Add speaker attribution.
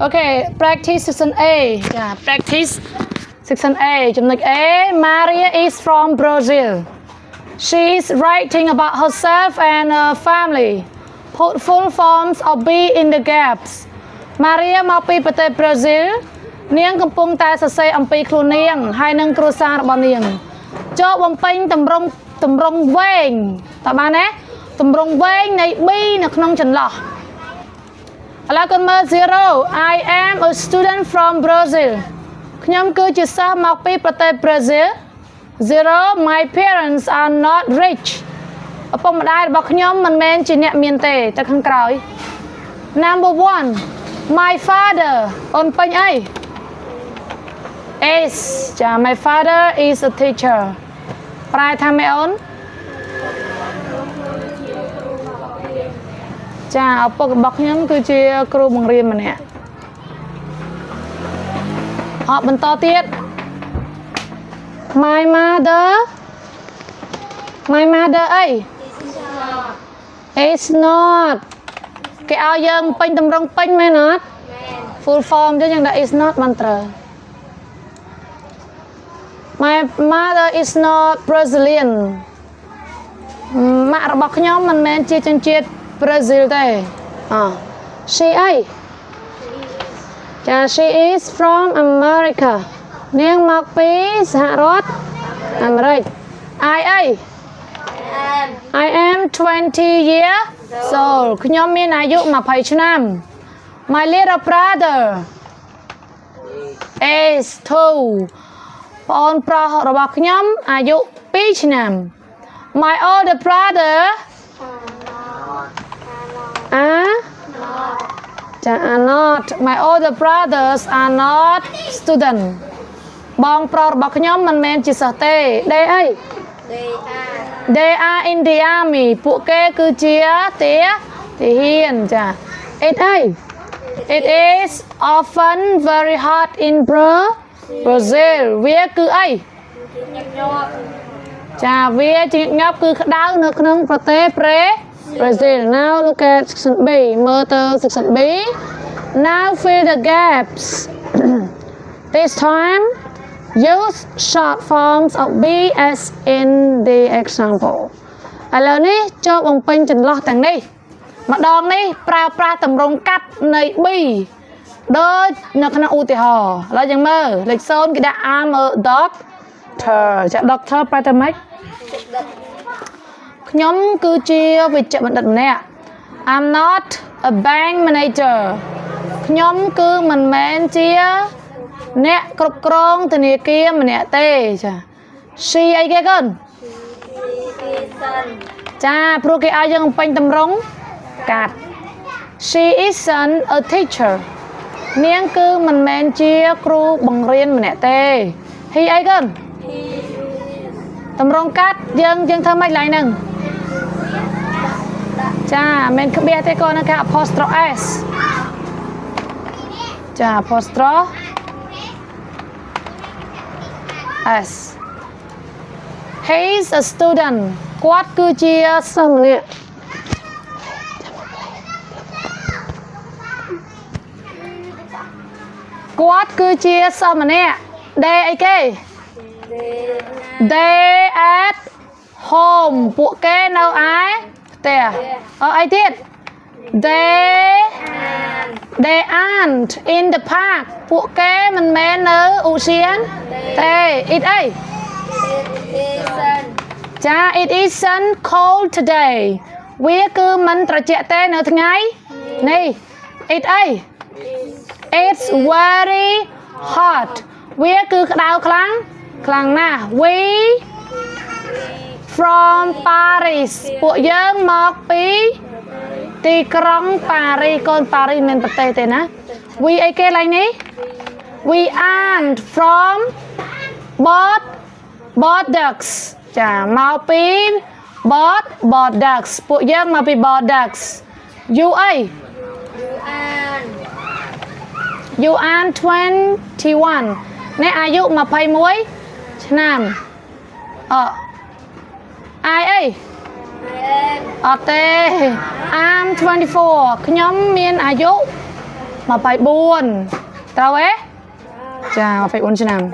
Speaker 1: Okay, practice section A. Yeah, practice section A.ចំណុច A. Maria is from Brazil. She is writing about herself and her family. Put full forms of B in the gaps. Maria មកពីប្រទេស Brazil នាងកំពុងតែសរសេរអំពីខ្លួននាងហើយនឹងគ្រួសាររបស់នាងចូលបំពេញតម្រង់វែងតើបានទេតម្រង់វែងនៃ B នៅក្នុងចន្លោះឥឡូវកូនមើល 0 I am a student from Brazil ខ្ញុំគឺជាសិស្សមកពីប្រទេស Brazil 0 My parents are not rich ឪពុកម្ដាយរបស់ខ្ញុំមិនមែនជាអ្នកមានទេទៅខាងក្រោយ Number 1 My father អូនពេញអី is ចា My father is a teacher ប្រែថាម៉េចអូនចាឪពុករបស់ខ្ញុំគឺជាគ្រូបង្រៀនម្នាក់អបបន្តទៀត My mother អី is not គេឲ្យយើងពេញតម្រង់ពេញមែនអត់ full form ចឹងយើងដាក់ is not បានត្រូវ My mother is not Brazilian ម៉ាក់របស់ខ្ញុំមិនមែនជាជនជាតិ Brazil ទេ She អីចា She is from America នាងមកពីសហរដ្ឋអាមេរិក I អី I am 20 years old ខ្ញុំមានអាយុ20ឆ្នាំ My little brother is 2បងប្រុសរបស់ខ្ញុំអាយុ2ឆ្នាំ My older brother ចា are not My older brothers are not student បងប្រុសរបស់ខ្ញុំមិនមែនជាសិស្សទេ They អី They are in the army ពួកគេគឺជាទាហានចា It អី It is often very hot in Brazil វាគឺអីចាវាជាញឹកគឺក្តៅនៅក្នុងប្រទេសBrazil Now look at section B មើលទៅ section B Now fill the gaps This time use short forms of B as in the example ឥឡូវនេះចូលបំពេញចន្លោះទាំងនេះម្ដងនេះប្រើប្រាស់តម្រង់កាត់នៃ B ដូចនៅក្នុងឧទាហរណ៍ឥឡូវយើងមើលលេខ0គេដាក់ I'm a doctor ចា doctor ប្រែថាម៉េចខ្ញុំគឺជាវេជ្ជបណ្ឌិតម្នាក់ I'm not a bank manager ខ្ញុំគឺមិនមែនជាអ្នកគ្រប់គ្រងធនាគារម្នាក់ទេចា She អីគេកូនចាព្រោះគេឲ្យយើងបំពេញតម្រង់កាត់ She isn't a teacher នាងគឺមិនមែនជាគ្រូបង្រៀនម្នាក់ទេ He អីកូនតម្រង់កាត់យើងធ្វើម៉េចឡើងហ្នឹងចាមិនក្បៀសទេកូនណាគេ apostrophe s ចា apostrophe S He's a student គាត់គឺជាសិស្សម្នាក់គាត់គឺជាសិស្សម្នាក់ They អីគេ They at home ពួកគេនៅឯផ្ទះអីទៀត They aren't in the park ពួកគេមិនមែននៅឧទ្យានទេ It អីចា It isn't cold today វាគឺមិនត្រជាក់ទេនៅថ្ងៃនេះ It អី It's very hot វាគឺក្តៅខ្លាំងណាស់ We from Paris ពួកយើងមកពីទីក្រុងប៉ារីសកូនប៉ារីសមិនប្រទេសទេណា We អីគេឡើងនេះ We aren't from Bordeaux ចាមកពី Bordeaux ពួកយើងមកពី Bordeaux You អី You are 21អ្នកអាយុ21ឆ្នាំI អីអត់ទេ I'm 24ខ្ញុំមានអាយុ mà phải buồn tao ấy chà mà phải buồn chứ nào